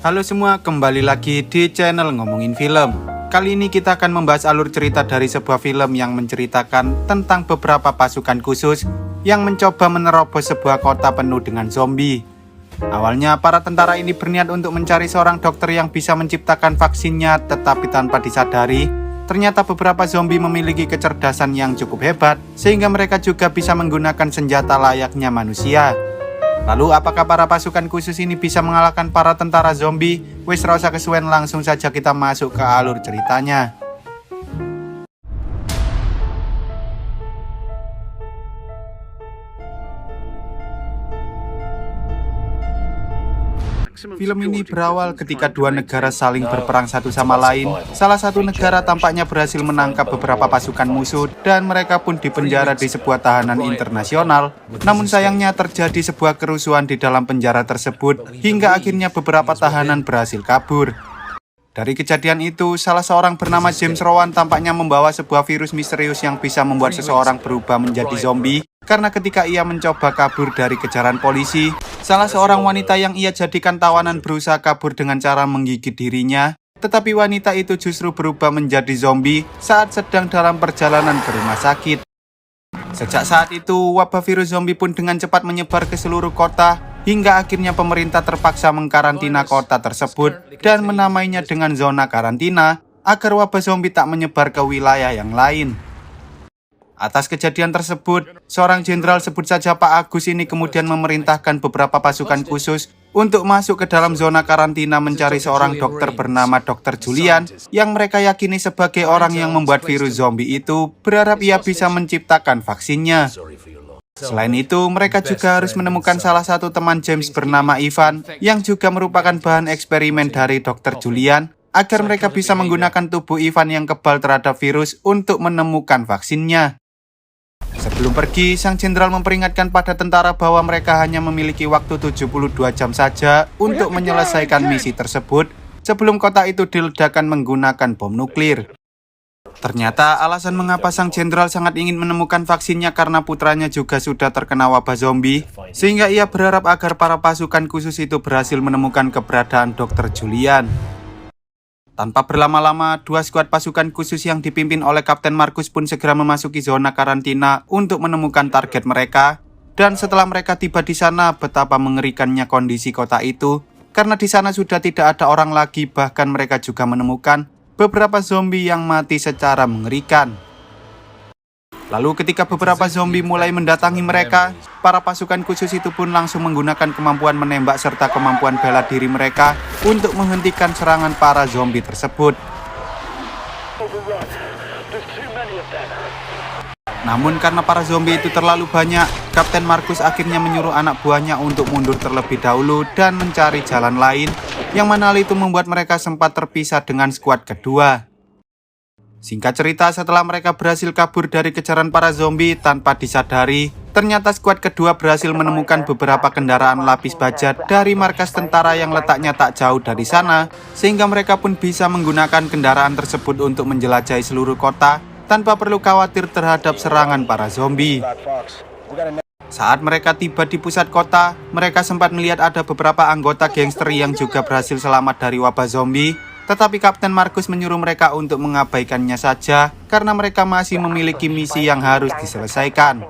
Halo semua, kembali lagi di channel Ngomongin Film. Kali ini kita akan membahas alur cerita dari sebuah film yang menceritakan tentang beberapa pasukan khusus yang mencoba menerobos sebuah kota penuh dengan zombie. Awalnya para tentara ini berniat untuk mencari seorang dokter yang bisa menciptakan vaksinnya, tetapi tanpa disadari, ternyata beberapa zombie memiliki kecerdasan yang cukup hebat sehingga mereka juga bisa menggunakan senjata layaknya manusia. Lalu apakah para pasukan khusus ini bisa mengalahkan para tentara zombie? Wis ra usah kesuwen, langsung saja kita masuk ke alur ceritanya. Film ini berawal ketika dua negara saling berperang satu sama lain. Salah satu negara tampaknya berhasil menangkap beberapa pasukan musuh dan mereka pun dipenjara di sebuah tahanan internasional. Namun sayangnya terjadi sebuah kerusuhan di dalam penjara tersebut hingga akhirnya beberapa tahanan berhasil kabur. Dari kejadian itu, salah seorang bernama James Rowan tampaknya membawa sebuah virus misterius yang bisa membuat seseorang berubah menjadi zombie. Karena ketika ia mencoba kabur dari kejaran polisi, salah seorang wanita yang ia jadikan tawanan berusaha kabur dengan cara menggigit dirinya. Tetapi wanita itu justru berubah menjadi zombie saat sedang dalam perjalanan ke rumah sakit. Sejak saat itu, wabah virus zombie pun dengan cepat menyebar ke seluruh kota, hingga akhirnya pemerintah terpaksa mengkarantina kota tersebut dan menamainya dengan zona karantina agar wabah zombie tak menyebar ke wilayah yang lain. Atas kejadian tersebut, seorang jenderal, sebut saja Pak Agus ini, kemudian memerintahkan beberapa pasukan khusus untuk masuk ke dalam zona karantina mencari seorang dokter bernama Dr. Julian yang mereka yakini sebagai orang yang membuat virus zombie itu, berharap ia bisa menciptakan vaksinnya. Selain itu, mereka juga harus menemukan salah satu teman James bernama Ivan yang juga merupakan bahan eksperimen dari Dr. Julian agar mereka bisa menggunakan tubuh Ivan yang kebal terhadap virus untuk menemukan vaksinnya. Sebelum pergi, sang jenderal memperingatkan pada tentara bahwa mereka hanya memiliki waktu 72 jam saja untuk menyelesaikan misi tersebut sebelum kota itu diledakkan menggunakan bom nuklir. Ternyata alasan mengapa sang jenderal sangat ingin menemukan vaksinnya karena putranya juga sudah terkena wabah zombie, sehingga ia berharap agar para pasukan khusus itu berhasil menemukan keberadaan Dr. Julian. Tanpa berlama-lama, dua skuad pasukan khusus yang dipimpin oleh Kapten Markus pun segera memasuki zona karantina untuk menemukan target mereka. Dan setelah mereka tiba di sana, betapa mengerikannya kondisi kota itu, karena di sana sudah tidak ada orang lagi, bahkan mereka juga menemukan beberapa zombie yang mati secara mengerikan. Lalu ketika beberapa zombie mulai mendatangi mereka, para pasukan khusus itu pun langsung menggunakan kemampuan menembak serta kemampuan bela diri mereka untuk menghentikan serangan para zombie tersebut. Namun karena para zombie itu terlalu banyak, Kapten Markus akhirnya menyuruh anak buahnya untuk mundur terlebih dahulu dan mencari jalan lain, yang mana hal itu membuat mereka sempat terpisah dengan skuad kedua. Singkat cerita, setelah mereka berhasil kabur dari kejaran para zombie tanpa disadari, ternyata skuad kedua berhasil menemukan beberapa kendaraan lapis baja dari markas tentara yang letaknya tak jauh dari sana, sehingga mereka pun bisa menggunakan kendaraan tersebut untuk menjelajahi seluruh kota tanpa perlu khawatir terhadap serangan para zombie. Saat mereka tiba di pusat kota, mereka sempat melihat ada beberapa anggota gangster yang juga berhasil selamat dari wabah zombie. Tetapi Kapten Markus menyuruh mereka untuk mengabaikannya saja karena mereka masih memiliki misi yang harus diselesaikan.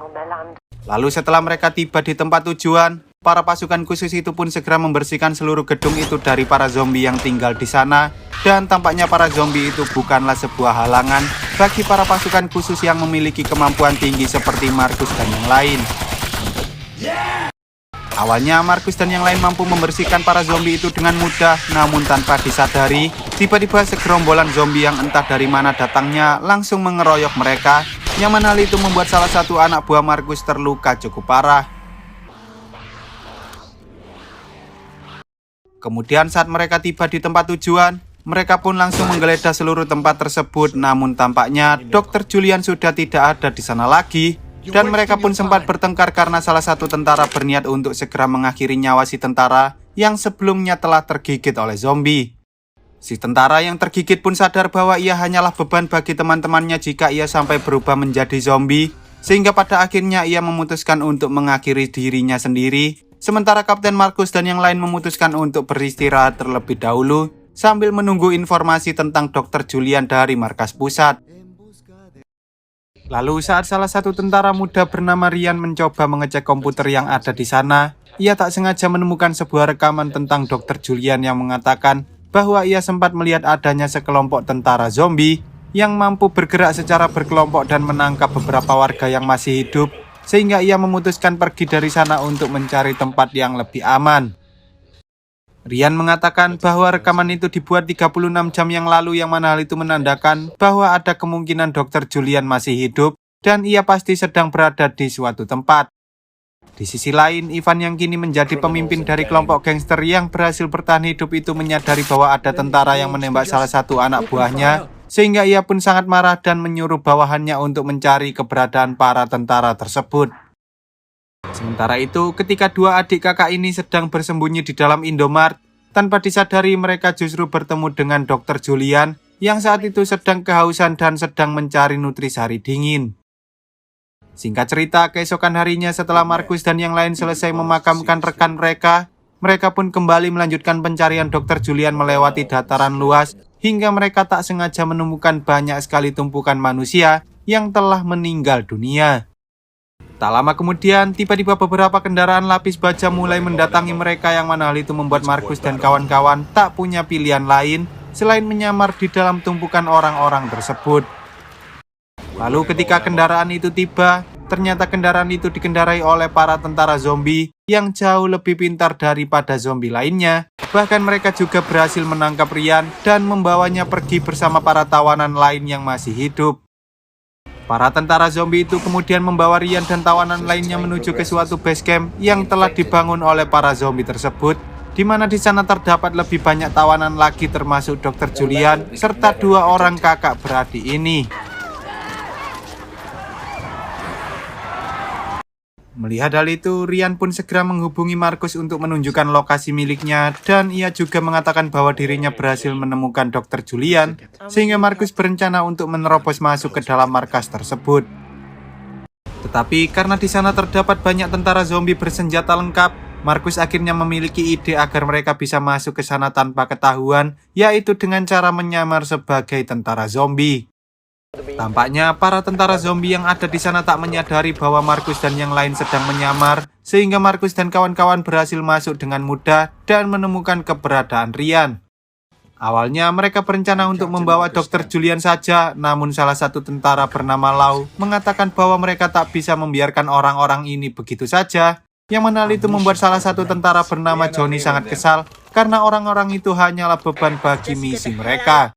Lalu setelah mereka tiba di tempat tujuan, para pasukan khusus itu pun segera membersihkan seluruh gedung itu dari para zombie yang tinggal di sana. Dan tampaknya para zombie itu bukanlah sebuah halangan bagi para pasukan khusus yang memiliki kemampuan tinggi seperti Markus dan yang lain. Awalnya Markus dan yang lain mampu membersihkan para zombie itu dengan mudah, namun tanpa disadari, tiba-tiba segerombolan zombie yang entah dari mana datangnya langsung mengeroyok mereka, yang mana hal itu membuat salah satu anak buah Markus terluka cukup parah. Kemudian saat mereka tiba di tempat tujuan, mereka pun langsung menggeledah seluruh tempat tersebut, namun tampaknya Dr. Julian sudah tidak ada di sana lagi. Dan mereka pun sempat bertengkar karena salah satu tentara berniat untuk segera mengakhiri nyawa si tentara yang sebelumnya telah tergigit oleh zombie. Si tentara yang tergigit pun sadar bahwa ia hanyalah beban bagi teman-temannya jika ia sampai berubah menjadi zombie, sehingga pada akhirnya ia memutuskan untuk mengakhiri dirinya sendiri Sementara Kapten Markus dan yang lain memutuskan untuk beristirahat terlebih dahulu sambil menunggu informasi tentang Dr. Julian dari markas pusat. Lalu saat salah satu tentara muda bernama Ryan mencoba mengecek komputer yang ada di sana, ia tak sengaja menemukan sebuah rekaman tentang Dr. Julian yang mengatakan bahwa ia sempat melihat adanya sekelompok tentara zombie yang mampu bergerak secara berkelompok dan menangkap beberapa warga yang masih hidup, sehingga ia memutuskan pergi dari sana untuk mencari tempat yang lebih aman. Ryan mengatakan bahwa rekaman itu dibuat 36 jam yang lalu, yang mana hal itu menandakan bahwa ada kemungkinan Dr. Julian masih hidup dan ia pasti sedang berada di suatu tempat. Di sisi lain, Ivan yang kini menjadi pemimpin dari kelompok gangster yang berhasil bertahan hidup itu menyadari bahwa ada tentara yang menembak salah satu anak buahnya, sehingga ia pun sangat marah dan menyuruh bawahannya untuk mencari keberadaan para tentara tersebut. Sementara itu, ketika dua adik kakak ini sedang bersembunyi di dalam Indomart, tanpa disadari mereka justru bertemu dengan Dr. Julian yang saat itu sedang kehausan dan sedang mencari nutrisari dingin. Singkat cerita, keesokan harinya setelah Markus dan yang lain selesai memakamkan rekan mereka, mereka pun kembali melanjutkan pencarian Dr. Julian melewati dataran luas hingga mereka tak sengaja menemukan banyak sekali tumpukan manusia yang telah meninggal dunia. Tak lama kemudian, tiba-tiba beberapa kendaraan lapis baja mulai mendatangi mereka, yang mana hal itu membuat Markus dan kawan-kawan tak punya pilihan lain selain menyamar di dalam tumpukan orang-orang tersebut. Lalu ketika kendaraan itu tiba, ternyata kendaraan itu dikendarai oleh para tentara zombie yang jauh lebih pintar daripada zombie lainnya. Bahkan mereka juga berhasil menangkap Ryan dan membawanya pergi bersama para tawanan lain yang masih hidup. Para tentara zombie itu kemudian membawa Ryan dan tawanan lainnya menuju ke suatu base camp yang telah dibangun oleh para zombie tersebut, di mana di sana terdapat lebih banyak tawanan lagi termasuk Dr. Julian serta dua orang kakak beradik ini. Melihat hal itu, Ryan pun segera menghubungi Markus untuk menunjukkan lokasi miliknya, dan ia juga mengatakan bahwa dirinya berhasil menemukan Dr. Julian, sehingga Markus berencana untuk menerobos masuk ke dalam markas tersebut. Tetapi karena di sana terdapat banyak tentara zombie bersenjata lengkap, Markus akhirnya memiliki ide agar mereka bisa masuk ke sana tanpa ketahuan, yaitu dengan cara menyamar sebagai tentara zombie. Tampaknya para tentara zombie yang ada di sana tak menyadari bahwa Markus dan yang lain sedang menyamar, sehingga Markus dan kawan-kawan berhasil masuk dengan mudah dan menemukan keberadaan Ryan. Awalnya mereka berencana untuk membawa Dr. Julian saja, namun salah satu tentara bernama Lau mengatakan bahwa mereka tak bisa membiarkan orang-orang ini begitu saja, yang mana itu membuat salah satu tentara bernama Johnny sangat kesal karena orang-orang itu hanyalah beban bagi misi mereka.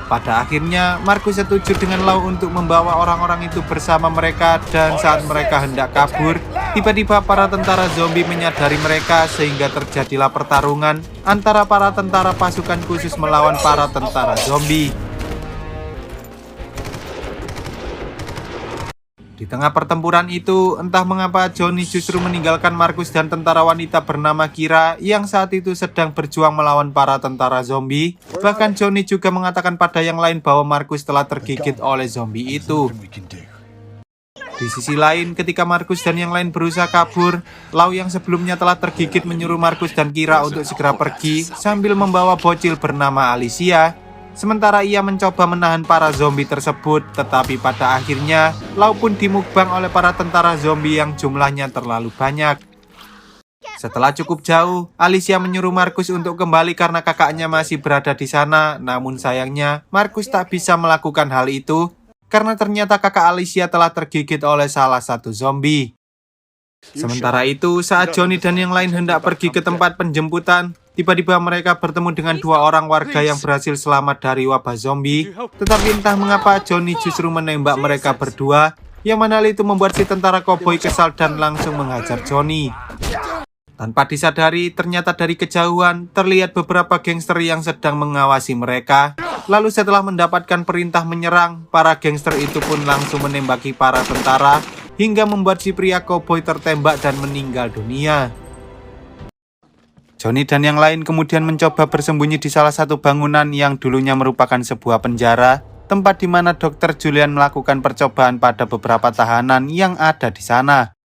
Pada akhirnya, Markus setuju dengan Lau untuk membawa orang-orang itu bersama mereka, dan saat mereka hendak kabur, tiba-tiba para tentara zombie menyadari mereka sehingga terjadilah pertarungan antara para tentara pasukan khusus melawan para tentara zombie. Di tengah pertempuran itu, entah mengapa Johnny justru meninggalkan Markus dan tentara wanita bernama Kira yang saat itu sedang berjuang melawan para tentara zombie. Bahkan Johnny juga mengatakan pada yang lain bahwa Markus telah tergigit oleh zombie itu. Di sisi lain, ketika Markus dan yang lain berusaha kabur, Lau yang sebelumnya telah tergigit menyuruh Markus dan Kira untuk segera pergi sambil membawa bocil bernama Alicia. Sementara ia mencoba menahan para zombie tersebut, tetapi pada akhirnya Lau pun dimukbang oleh para tentara zombie yang jumlahnya terlalu banyak. Setelah cukup jauh, Alicia menyuruh Markus untuk kembali karena kakaknya masih berada di sana. Namun sayangnya, Markus tak bisa melakukan hal itu karena ternyata kakak Alicia telah tergigit oleh salah satu zombie. Sementara itu, saat Johnny dan yang lain hendak pergi ke tempat penjemputan, tiba-tiba mereka bertemu dengan dua orang warga yang berhasil selamat dari wabah zombie. Tetapi entah mengapa Johnny justru menembak mereka berdua, yang mana hal itu membuat si tentara koboi kesal dan langsung menghajar Johnny. Tanpa disadari, ternyata dari kejauhan terlihat beberapa gangster yang sedang mengawasi mereka. Lalu setelah mendapatkan perintah menyerang, para gangster itu pun langsung menembaki para tentara, hingga membuat si pria koboi tertembak dan meninggal dunia. Johnny dan yang lain kemudian mencoba bersembunyi di salah satu bangunan yang dulunya merupakan sebuah penjara, tempat di mana Dr. Julian melakukan percobaan pada beberapa tahanan yang ada di sana.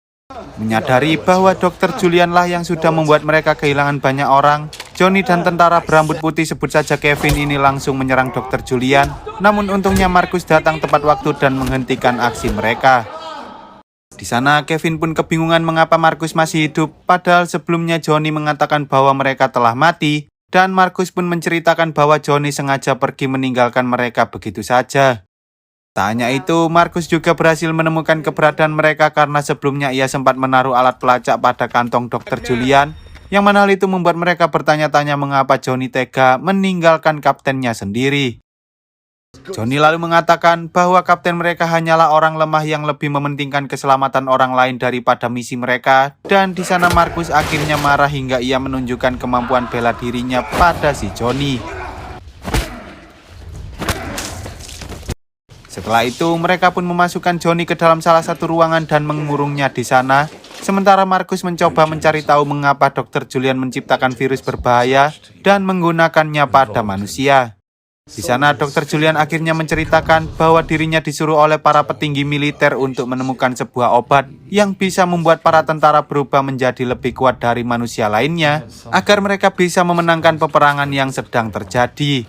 Menyadari bahwa Dr. Julian lah yang sudah membuat mereka kehilangan banyak orang, Johnny dan tentara berambut putih sebut saja Kevin ini langsung menyerang Dr. Julian. Namun untungnya Markus datang tepat waktu dan menghentikan aksi mereka. Di sana Kevin pun kebingungan mengapa Markus masih hidup, padahal sebelumnya Johnny mengatakan bahwa mereka telah mati, dan Markus pun menceritakan bahwa Johnny sengaja pergi meninggalkan mereka begitu saja. Tak hanya itu, Markus juga berhasil menemukan keberadaan mereka karena sebelumnya ia sempat menaruh alat pelacak pada kantong Dr. Julian, yang mana hal itu membuat mereka bertanya-tanya mengapa Johnny tega meninggalkan kaptennya sendiri. Johnny lalu mengatakan bahwa kapten mereka hanyalah orang lemah yang lebih mementingkan keselamatan orang lain daripada misi mereka, dan di sana Markus akhirnya marah hingga ia menunjukkan kemampuan bela dirinya pada si Johnny. Setelah itu, mereka pun memasukkan Johnny ke dalam salah satu ruangan dan mengurungnya di sana. Sementara Markus mencoba mencari tahu mengapa Dr. Julian menciptakan virus berbahaya dan menggunakannya pada manusia. Di sana, Dr. Julian akhirnya menceritakan bahwa dirinya disuruh oleh para petinggi militer untuk menemukan sebuah obat yang bisa membuat para tentara berubah menjadi lebih kuat dari manusia lainnya, agar mereka bisa memenangkan peperangan yang sedang terjadi.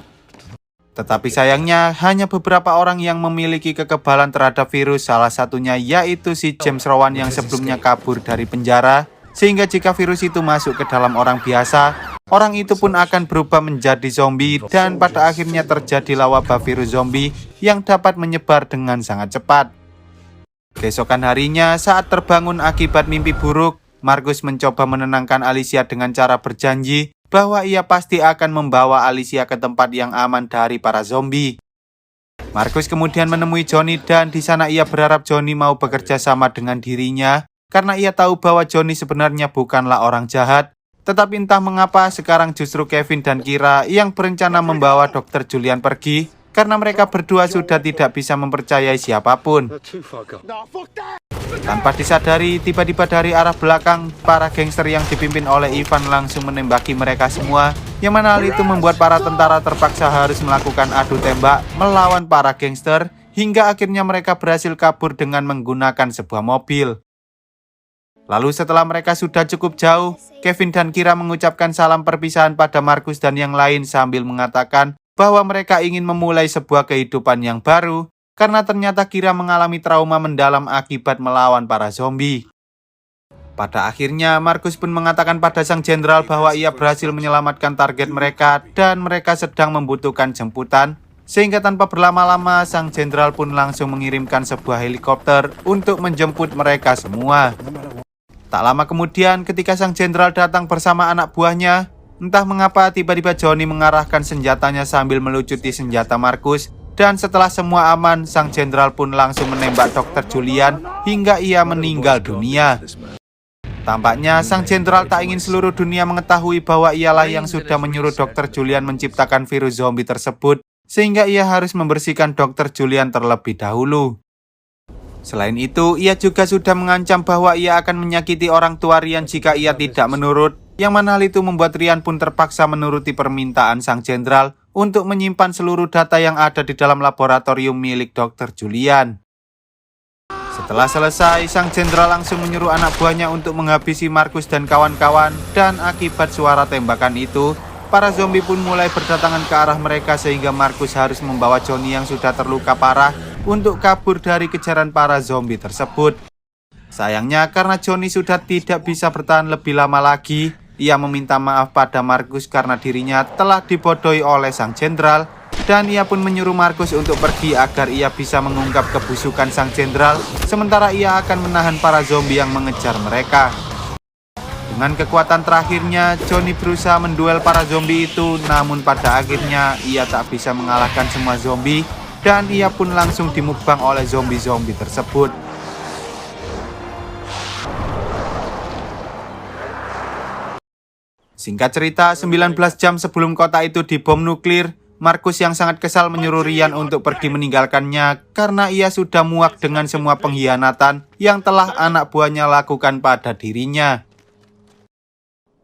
Tetapi sayangnya, hanya beberapa orang yang memiliki kekebalan terhadap virus, salah satunya yaitu si James Rowan yang sebelumnya kabur dari penjara, sehingga jika virus itu masuk ke dalam orang biasa, orang itu pun akan berubah menjadi zombie dan pada akhirnya terjadilah wabah virus zombie yang dapat menyebar dengan sangat cepat. Keesokan harinya, saat terbangun akibat mimpi buruk, Markus mencoba menenangkan Alicia dengan cara berjanji bahwa ia pasti akan membawa Alicia ke tempat yang aman dari para zombie. Markus kemudian menemui Johnny dan di sana ia berharap Johnny mau bekerja sama dengan dirinya karena ia tahu bahwa Johnny sebenarnya bukanlah orang jahat. Tetapi entah mengapa sekarang justru Kevin dan Kira yang berencana membawa Dr. Julian pergi karena mereka berdua sudah tidak bisa mempercayai siapapun. Tanpa disadari, tiba-tiba dari arah belakang, para gangster yang dipimpin oleh Ivan langsung menembaki mereka semua, yang mana hal itu membuat para tentara terpaksa harus melakukan adu tembak melawan para gangster, hingga akhirnya mereka berhasil kabur dengan menggunakan sebuah mobil. Lalu setelah mereka sudah cukup jauh, Kevin dan Kira mengucapkan salam perpisahan pada Markus dan yang lain sambil mengatakan bahwa mereka ingin memulai sebuah kehidupan yang baru, karena ternyata Kira mengalami trauma mendalam akibat melawan para zombie. Pada akhirnya, Markus pun mengatakan pada sang jenderal bahwa ia berhasil menyelamatkan target mereka dan mereka sedang membutuhkan jemputan, sehingga tanpa berlama-lama, sang jenderal pun langsung mengirimkan sebuah helikopter untuk menjemput mereka semua. Tak lama kemudian, ketika sang jenderal datang bersama anak buahnya, entah mengapa tiba-tiba Johnny mengarahkan senjatanya sambil melucuti senjata Markus. Dan setelah semua aman, sang jenderal pun langsung menembak Dr. Julian hingga ia meninggal dunia. Tampaknya sang jenderal tak ingin seluruh dunia mengetahui bahwa ialah yang sudah menyuruh Dr. Julian menciptakan virus zombie tersebut, sehingga ia harus membersihkan Dr. Julian terlebih dahulu. Selain itu, ia juga sudah mengancam bahwa ia akan menyakiti orang tua Ryan jika ia tidak menurut, yang mana hal itu membuat Ryan pun terpaksa menuruti permintaan sang jenderal untuk menyimpan seluruh data yang ada di dalam laboratorium milik Dr. Julian. Setelah selesai, sang jenderal langsung menyuruh anak buahnya untuk menghabisi Markus dan kawan-kawan, dan akibat suara tembakan itu, para zombie pun mulai berdatangan ke arah mereka sehingga Markus harus membawa Johnny yang sudah terluka parah untuk kabur dari kejaran para zombie tersebut. Sayangnya karena Johnny sudah tidak bisa bertahan lebih lama lagi, ia meminta maaf pada Markus karena dirinya telah dibodohi oleh sang jenderal, dan ia pun menyuruh Markus untuk pergi agar ia bisa mengungkap kebusukan sang jenderal, sementara ia akan menahan para zombie yang mengejar mereka. Dengan kekuatan terakhirnya, Johnny berusaha menduel para zombie itu, namun pada akhirnya ia tak bisa mengalahkan semua zombie, dan ia pun langsung dimukbang oleh zombie-zombie tersebut. Singkat cerita, 19 jam sebelum kota itu dibom nuklir, Markus yang sangat kesal menyuruh Ryan untuk pergi meninggalkannya karena ia sudah muak dengan semua pengkhianatan yang telah anak buahnya lakukan pada dirinya.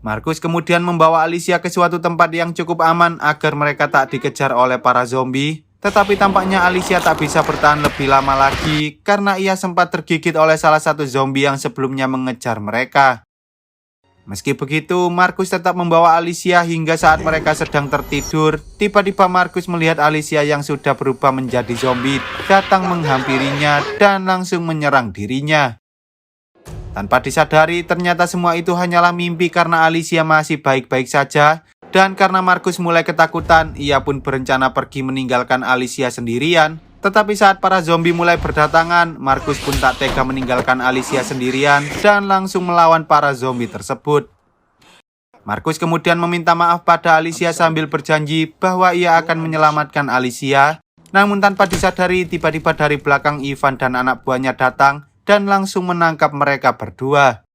Markus kemudian membawa Alicia ke suatu tempat yang cukup aman agar mereka tak dikejar oleh para zombie. Tetapi tampaknya Alicia tak bisa bertahan lebih lama lagi karena ia sempat tergigit oleh salah satu zombie yang sebelumnya mengejar mereka. Meski begitu, Markus tetap membawa Alicia hingga saat mereka sedang tertidur. Tiba-tiba Markus melihat Alicia yang sudah berubah menjadi zombie datang menghampirinya dan langsung menyerang dirinya. Tanpa disadari, ternyata semua itu hanyalah mimpi karena Alicia masih baik-baik saja. Dan karena Markus mulai ketakutan, ia pun berencana pergi meninggalkan Alicia sendirian. Tetapi saat para zombie mulai berdatangan, Markus pun tak tega meninggalkan Alicia sendirian dan langsung melawan para zombie tersebut. Markus kemudian meminta maaf pada Alicia sambil berjanji bahwa ia akan menyelamatkan Alicia. Namun tanpa disadari, tiba-tiba dari belakang Ivan dan anak buahnya datang dan langsung menangkap mereka berdua.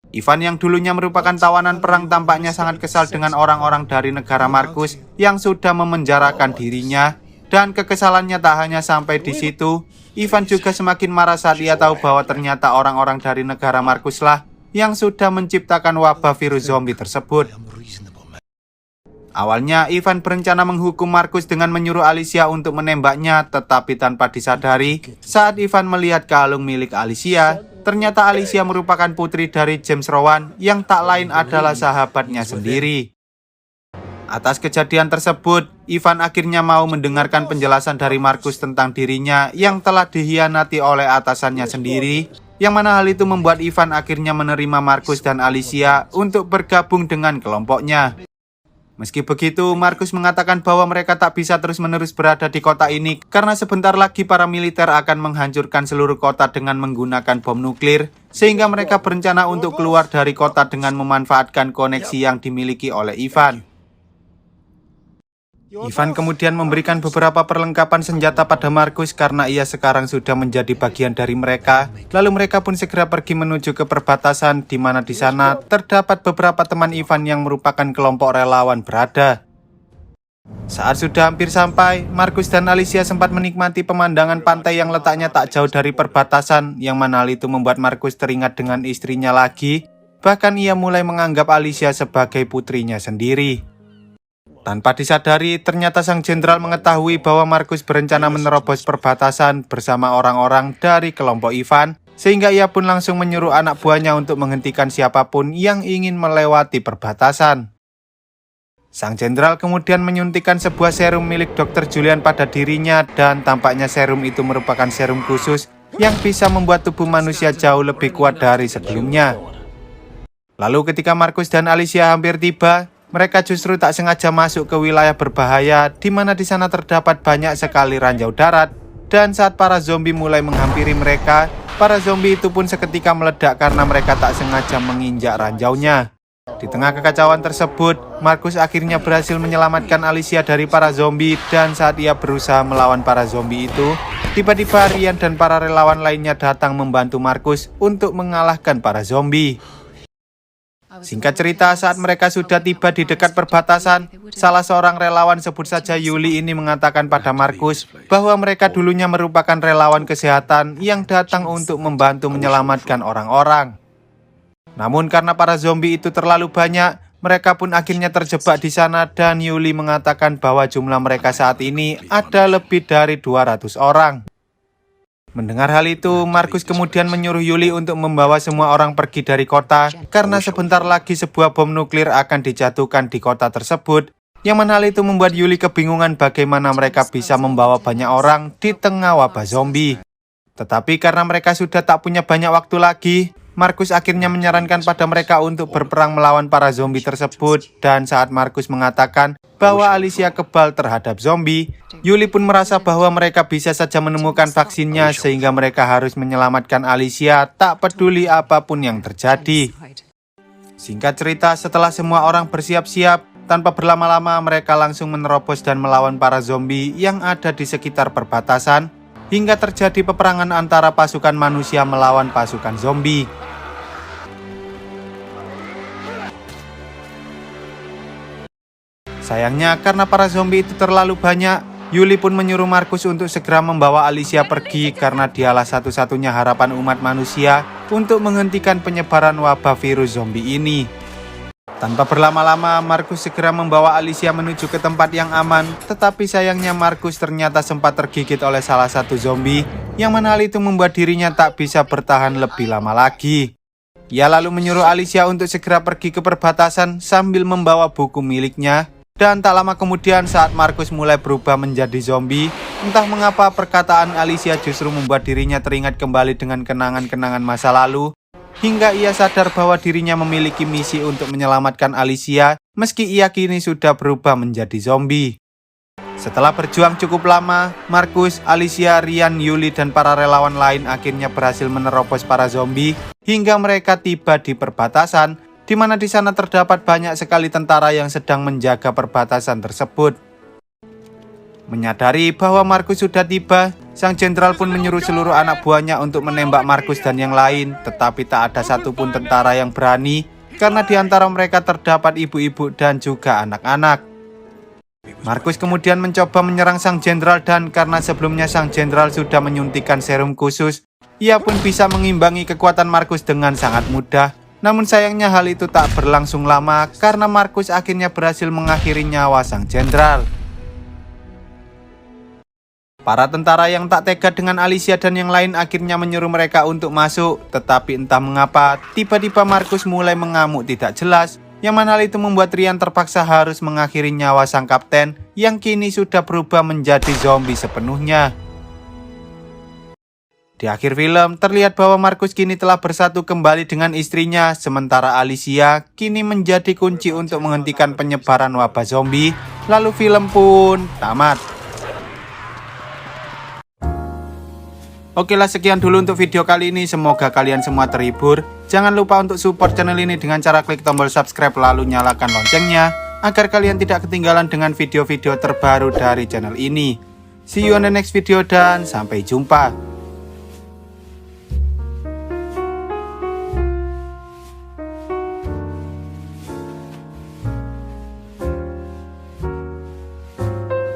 Ivan yang dulunya merupakan tawanan perang tampaknya sangat kesal dengan orang-orang dari negara Markus yang sudah memenjarakan dirinya. Dan kekesalannya tak hanya sampai di situ, Ivan juga semakin marah saat ia tahu bahwa ternyata orang-orang dari negara Markus lah yang sudah menciptakan wabah virus zombie tersebut. Awalnya, Ivan berencana menghukum Markus dengan menyuruh Alicia untuk menembaknya, tetapi tanpa disadari, saat Ivan melihat kalung milik Alicia, ternyata Alicia merupakan putri dari James Rowan yang tak lain adalah sahabatnya sendiri. Atas kejadian tersebut, Ivan akhirnya mau mendengarkan penjelasan dari Markus tentang dirinya yang telah dikhianati oleh atasannya sendiri, yang mana hal itu membuat Ivan akhirnya menerima Markus dan Alicia untuk bergabung dengan kelompoknya. Meski begitu, Markus mengatakan bahwa mereka tak bisa terus-menerus berada di kota ini karena sebentar lagi para militer akan menghancurkan seluruh kota dengan menggunakan bom nuklir, sehingga mereka berencana untuk keluar dari kota dengan memanfaatkan koneksi yang dimiliki oleh Ivan. Ivan kemudian memberikan beberapa perlengkapan senjata pada Markus karena ia sekarang sudah menjadi bagian dari mereka. Lalu mereka pun segera pergi menuju ke perbatasan, di mana di sana terdapat beberapa teman Ivan yang merupakan kelompok relawan berada. Saat sudah hampir sampai, Markus dan Alicia sempat menikmati pemandangan pantai yang letaknya tak jauh dari perbatasan, yang mana hal itu membuat Markus teringat dengan istrinya lagi. Bahkan ia mulai menganggap Alicia sebagai putrinya sendiri. Tanpa disadari, ternyata sang jenderal mengetahui bahwa Markus berencana menerobos perbatasan bersama orang-orang dari kelompok Ivan, sehingga ia pun langsung menyuruh anak buahnya untuk menghentikan siapapun yang ingin melewati perbatasan. Sang jenderal kemudian menyuntikkan sebuah serum milik Dr. Julian pada dirinya, dan tampaknya serum itu merupakan serum khusus yang bisa membuat tubuh manusia jauh lebih kuat dari sebelumnya. Lalu ketika Markus dan Alicia hampir tiba, mereka justru tak sengaja masuk ke wilayah berbahaya, di mana di sana terdapat banyak sekali ranjau darat. Dan saat para zombie mulai menghampiri mereka, para zombie itu pun seketika meledak karena mereka tak sengaja menginjak ranjaunya. Di tengah kekacauan tersebut, Markus akhirnya berhasil menyelamatkan Alicia dari para zombie, dan saat ia berusaha melawan para zombie itu, tiba-tiba Ryan dan para relawan lainnya datang membantu Markus untuk mengalahkan para zombie. Singkat cerita, saat mereka sudah tiba di dekat perbatasan, salah seorang relawan, sebut saja Yuli, ini mengatakan pada Markus bahwa mereka dulunya merupakan relawan kesehatan yang datang untuk membantu menyelamatkan orang-orang. Namun karena para zombie itu terlalu banyak, mereka pun akhirnya terjebak di sana, dan Yuli mengatakan bahwa jumlah mereka saat ini ada lebih dari 200 orang. Mendengar hal itu, Markus kemudian menyuruh Yuli untuk membawa semua orang pergi dari kota karena sebentar lagi sebuah bom nuklir akan dijatuhkan di kota tersebut, yang mana hal itu membuat Yuli kebingungan bagaimana mereka bisa membawa banyak orang di tengah wabah zombie. Tetapi karena mereka sudah tak punya banyak waktu lagi, Markus akhirnya menyarankan pada mereka untuk berperang melawan para zombie tersebut, dan saat Markus mengatakan bahwa Alicia kebal terhadap zombie, Yuli pun merasa bahwa mereka bisa saja menemukan vaksinnya sehingga mereka harus menyelamatkan Alicia tak peduli apapun yang terjadi. Singkat cerita, setelah semua orang bersiap-siap, tanpa berlama-lama mereka langsung menerobos dan melawan para zombie yang ada di sekitar perbatasan, hingga terjadi peperangan antara pasukan manusia melawan pasukan zombie. Sayangnya karena para zombie itu terlalu banyak, Yuli pun menyuruh Markus untuk segera membawa Alicia pergi karena dialah satu-satunya harapan umat manusia untuk menghentikan penyebaran wabah virus zombie ini. Tanpa berlama-lama, Markus segera membawa Alicia menuju ke tempat yang aman, tetapi sayangnya Markus ternyata sempat tergigit oleh salah satu zombie, yang mana hal itu membuat dirinya tak bisa bertahan lebih lama lagi. Ia lalu menyuruh Alicia untuk segera pergi ke perbatasan sambil membawa buku miliknya, dan tak lama kemudian saat Markus mulai berubah menjadi zombie, entah mengapa perkataan Alicia justru membuat dirinya teringat kembali dengan kenangan-kenangan masa lalu, hingga ia sadar bahwa dirinya memiliki misi untuk menyelamatkan Alicia meski ia kini sudah berubah menjadi zombie. Setelah berjuang cukup lama, Markus, Alicia, Ryan, Yuli, dan para relawan lain akhirnya berhasil menerobos para zombie hingga mereka tiba di perbatasan, di mana di sana terdapat banyak sekali tentara yang sedang menjaga perbatasan tersebut. Menyadari bahwa Markus sudah tiba, sang jenderal pun menyuruh seluruh anak buahnya untuk menembak Markus dan yang lain, tetapi tak ada satupun tentara yang berani, karena di antara mereka terdapat ibu-ibu dan juga anak-anak. Markus kemudian mencoba menyerang sang jenderal dan karena sebelumnya sang jenderal sudah menyuntikkan serum khusus, ia pun bisa mengimbangi kekuatan Markus dengan sangat mudah. Namun sayangnya hal itu tak berlangsung lama karena Markus akhirnya berhasil mengakhiri nyawa sang jenderal. Para tentara yang tak tega dengan Alicia dan yang lain akhirnya menyuruh mereka untuk masuk, tetapi entah mengapa, tiba-tiba Markus mulai mengamuk tidak jelas, yang mana hal itu membuat Ryan terpaksa harus mengakhiri nyawa sang kapten, yang kini sudah berubah menjadi zombie sepenuhnya. Di akhir film, terlihat bahwa Markus kini telah bersatu kembali dengan istrinya, sementara Alicia kini menjadi kunci untuk menghentikan penyebaran wabah zombie, lalu film pun tamat. Oke lah, sekian dulu untuk video kali ini, semoga kalian semua terhibur. Jangan lupa untuk support channel ini dengan cara klik tombol subscribe lalu nyalakan loncengnya, agar kalian tidak ketinggalan dengan video-video terbaru dari channel ini. See you on the next video dan sampai jumpa.